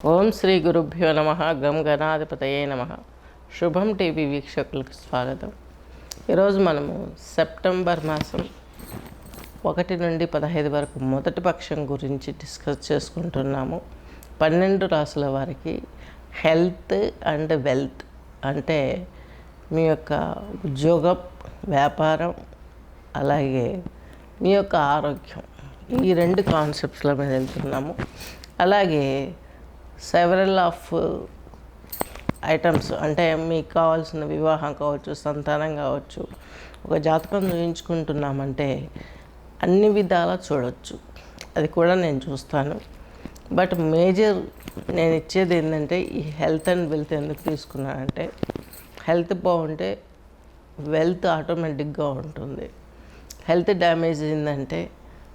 ఓం శ్రీ గురుభ్యో నమ. గం గణాధిపతయే నమ. శుభం టీవీ వీక్షకులకు స్వాగతం. ఈరోజు మనము సెప్టెంబర్ మాసం 1 నుండి 15 వరకు మొదటి పక్షం గురించి డిస్కస్ చేసుకుంటున్నాము. 12 రాసుల వారికి హెల్త్ అండ్ వెల్త్ అంటే మీ యొక్క ఉద్యోగం, వ్యాపారం, అలాగే మీ యొక్క ఆరోగ్యం, ఈ 2 కాన్సెప్ట్స్ల మీద వెళ్తున్నాము. అలాగే సెవరల్ ఆఫ్ ఐటమ్స్ అంటే మీకు కావాల్సిన వివాహం కావచ్చు, సంతానం కావచ్చు, ఒక జాతకం చూయించుకుంటున్నామంటే అన్ని విధాలా చూడవచ్చు. అది కూడా నేను చూస్తాను. బట్ మేజర్ నేను ఇచ్చేది ఏంటంటే ఈ హెల్త్ అండ్ వెల్త్ ఎందుకు తీసుకున్నానంటే హెల్త్ బాగుంటే వెల్త్ ఆటోమేటిక్గా ఉంటుంది. హెల్త్ డ్యామేజ్ అయిందంటే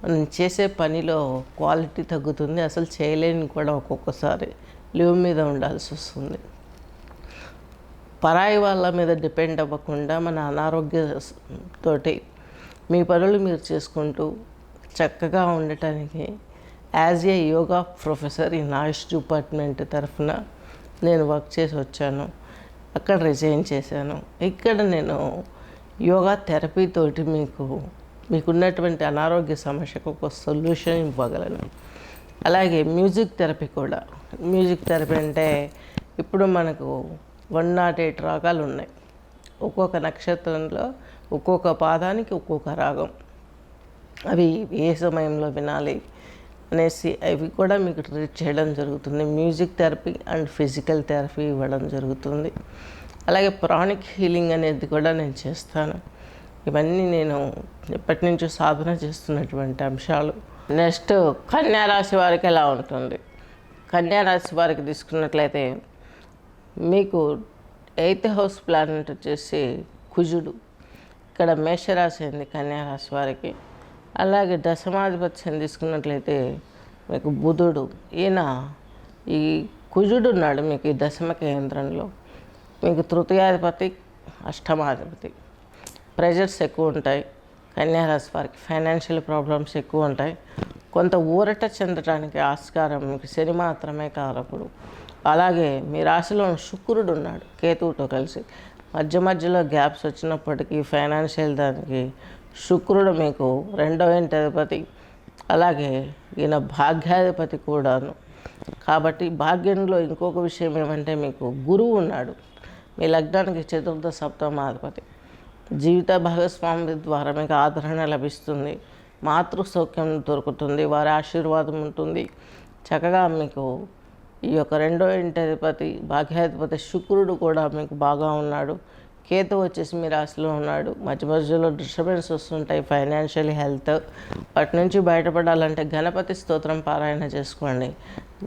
మనం చేసే పనిలో క్వాలిటీ తగ్గుతుంది. అసలు చేయలేని కూడా ఒక్కొక్కసారి లీవ్ మీద ఉండాల్సి వస్తుంది. పరాయి వాళ్ళ మీద డిపెండ్ అవ్వకుండా మన అనారోగ్యంతోటి మీ పనులు మీరు చేసుకుంటూ చక్కగా ఉండటానికి యాజ్ ఏ యోగా ప్రొఫెసర్ ఈ ఆయుష్ డిపార్ట్మెంట్ తరఫున నేను వర్క్ చేసి వచ్చాను. అక్కడ రిజైన్ చేశాను. ఇక్కడ నేను యోగా థెరపీతోటి మీకున్నటువంటి అనారోగ్య సమస్యకు ఒక సొల్యూషన్ ఇవ్వగలను. అలాగే మ్యూజిక్ థెరపీ కూడా. మ్యూజిక్ థెరపీ అంటే ఇప్పుడు మనకు 108 రాగాలు ఉన్నాయి. ఒక్కొక్క నక్షత్రంలో ఒక్కొక్క పాదానికి ఒక్కొక్క రాగం, అవి ఏ సమయంలో వినాలి అనేసి అవి కూడా మీకు ట్రీట్ చేయడం జరుగుతుంది. Music therapy and physical therapy ఇవ్వడం జరుగుతుంది. అలాగే ప్రాణిక్ హీలింగ్ అనేది కూడా నేను చేస్తాను. ఇవన్నీ నేను ఎప్పటి నుంచో సాధన చేస్తున్నటువంటి అంశాలు. నెక్స్ట్ కన్యారాశి వారికి ఎలా ఉంటుంది? కన్యారాశి వారికి తీసుకున్నట్లయితే మీకు 8th హౌస్ ప్లానెట్ వచ్చేసి కుజుడు. ఇక్కడ మేషరాశి అయింది కన్యారాశి వారికి. అలాగే దశమాధిపత్యం తీసుకున్నట్లయితే మీకు బుధుడు. ఈ కుజుడు ఉన్నాడు మీకు ఈ దశమ కేంద్రంలో. మీకు తృతీయాధిపతి, అష్టమాధిపతి. ప్రెజర్స్ ఎక్కువ ఉంటాయి కన్యారాశి వారికి. ఫైనాన్షియల్ ప్రాబ్లమ్స్ ఎక్కువ ఉంటాయి. కొంత ఊరట చెందడానికి ఆస్కారం మీకు శని మాత్రమే కారకుడు. అలాగే మీ రాశిలో శుక్రుడు ఉన్నాడు కేతువుతో కలిసి. మధ్యలో గ్యాప్స్ వచ్చినప్పటికీ ఫైనాన్షియల్ దానికి శుక్రుడు మీకు 2వ ఇంటి అధిపతి. అలాగే ఈయన భాగ్యాధిపతి కూడాను. కాబట్టి భాగ్యంలో ఇంకొక విషయం ఏమంటే మీకు గురువు ఉన్నాడు మీ లగ్నానికి 4వ, 7వ జీవిత భాగస్వామి ద్వారా మీకు ఆదరణ లభిస్తుంది. మాతృ సౌఖ్యం దొరుకుతుంది, వారి ఆశీర్వాదం ఉంటుంది. చక్కగా మీకు ఈ యొక్క 2వ ఇంటి అధిపతి భాగ్యాధిపతి శుక్రుడు కూడా మీకు బాగా ఉన్నాడు. కేతు వచ్చేసి మీ రాశిలో ఉన్నాడు. మధ్యలో డిస్టర్బెన్స్ వస్తుంటాయి ఫైనాన్షియల్ హెల్త్. వాటి నుంచి బయటపడాలంటే గణపతి స్తోత్రం పారాయణ చేసుకోండి.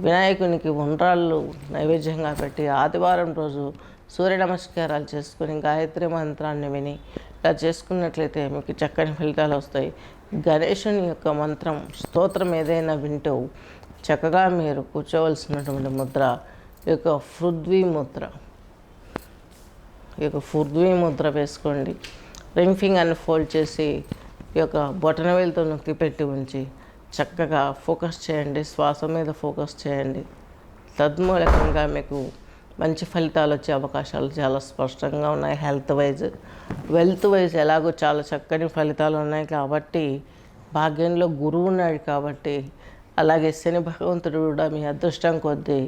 వినాయకునికి ఉండ్రాళ్ళు నైవేద్యంగా పెట్టి ఆదివారం రోజు సూర్య నమస్కారాలు చేసుకుని గాయత్రి మంత్రాన్ని విని ఇలా చేసుకున్నట్లయితే మీకు చక్కని ఫలితాలు వస్తాయి. గణేశుని యొక్క మంత్రం స్తోత్రం ఏదైనా వింటూ చక్కగా మీరు కూర్చోవలసినటువంటి ముద్ర ఈ యొక్క పృథ్వీ ముద్ర వేసుకోండి. రింగ్ ఫింగర్ని ఫోల్డ్ చేసి ఈ యొక్క బొటనవేలుతో నొక్కి పెట్టి ఉంచి చక్కగా ఫోకస్ చేయండి. శ్వాస మీద ఫోకస్ చేయండి. తద్మూలకంగా మీకు మంచి ఫలితాలు వచ్చే అవకాశాలు చాలా స్పష్టంగా ఉన్నాయి. వెల్త్ వైజ్ ఎలాగో చాలా చక్కని ఫలితాలు ఉన్నాయి. కాబట్టి భాగ్యంలో గురువు ఉన్నాడు కాబట్టి, అలాగే శని భగవంతుడు కూడా మీ అదృష్టం కొద్దీ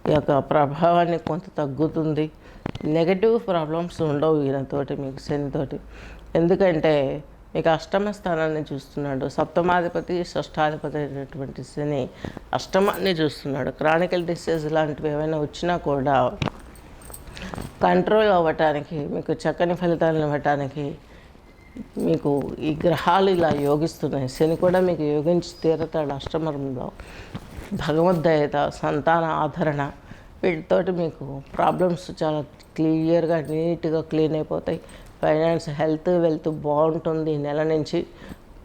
ఈ యొక్క ప్రభావాన్ని కొంత తగ్గుతుంది. నెగటివ్ ప్రాబ్లమ్స్ ఉండవు ఈయనతోటి మీకు శనితోటి. ఎందుకంటే మీకు అష్టమ స్థానాన్ని చూస్తున్నాడు. సప్తమాధిపతి, షష్టాధిపతి అయినటువంటి శని అష్టమాన్ని చూస్తున్నాడు. క్రానికల్ డిసీజ్ లాంటివి ఏమైనా వచ్చినా కూడా కంట్రోల్ అవ్వటానికి, మీకు చక్కని ఫలితాలను ఇవ్వటానికి మీకు ఈ గ్రహాలు ఇలా యోగిస్తున్నాయి. శని కూడా మీకు యోగించి తీరతాడు. అష్టమంలో భగవద్దయత, సంతాన ఆదరణ, వీటితోటి మీకు ప్రాబ్లమ్స్ చాలా క్లియర్గా నీట్గా క్లీన్ అయిపోతాయి. ఫైనాన్స్, హెల్త్, వెల్త్ బాగుంటుంది. ఈ నెల నుంచి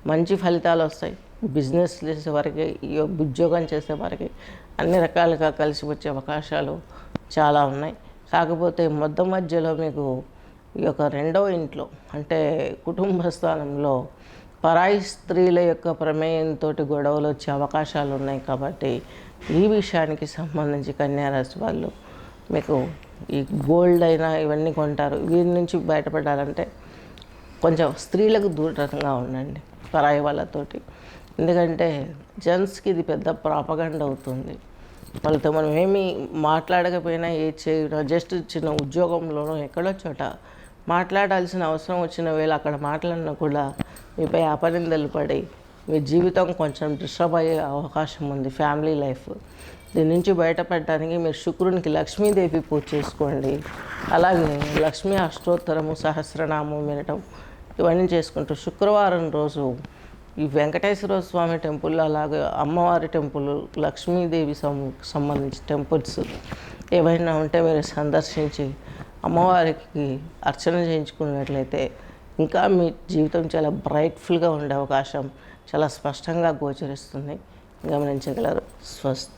మంచి ఫలితాలు వస్తాయి. బిజినెస్ చేసేవారికి, ఉద్యోగం చేసేవారికి అన్ని రకాలుగా కలిసి వచ్చే అవకాశాలు చాలా ఉన్నాయి. కాకపోతే మధ్యలో మీకు ఈ యొక్క 2వ ఇంట్లో అంటే కుటుంబ స్థానంలో పరాయి స్త్రీల యొక్క ప్రమేయంతో గొడవలు వచ్చే అవకాశాలు ఉన్నాయి. కాబట్టి ఈ విషయానికి సంబంధించి కన్యారాశి వాళ్ళు మీకు ఈ గోల్డ్ అయినా ఇవన్నీ కొంటారు, వీరి నుంచి బయటపడాలంటే కొంచెం స్త్రీలకు దూరంగా ఉండండి పరాయి వాళ్ళతోటి. ఎందుకంటే జెంట్స్కి ఇది పెద్ద ప్రాపగండ అవుతుంది. వాళ్ళతో మనం ఏమీ మాట్లాడకపోయినా చేయడం, జస్ట్ చిన్న ఉద్యోగంలోనో ఎక్కడో చోట మాట్లాడాల్సిన అవసరం వచ్చిన వేళ అక్కడ మాట్లాడినా కూడా మీపై అపనిందలు పడి మీ జీవితం కొంచెం డిస్టర్బ్ అయ్యే అవకాశం ఉంది. ఫ్యామిలీ లైఫ్ దీని నుంచి బయటపడడానికి మీరు శుక్రునికి లక్ష్మీదేవి పూజ చేసుకోండి. అలాగే లక్ష్మీ అష్టోత్తరము సహస్రనామం వినటం ఇవన్నీ చేసుకుంటూ శుక్రవారం రోజు ఈ వెంకటేశ్వర స్వామి టెంపుల్, అలాగే అమ్మవారి టెంపుల్, లక్ష్మీదేవి సంబంధించిన టెంపుల్స్ ఏవైనా ఉంటే మీరు సందర్శించి అమ్మవారికి అర్చన చేయించుకున్నట్లయితే ఇంకా మీ జీవితం చాలా బ్రైట్ఫుల్గా ఉండే అవకాశం చాలా స్పష్టంగా గోచరిస్తుంది, గమనించగలరు. స్వస్తి.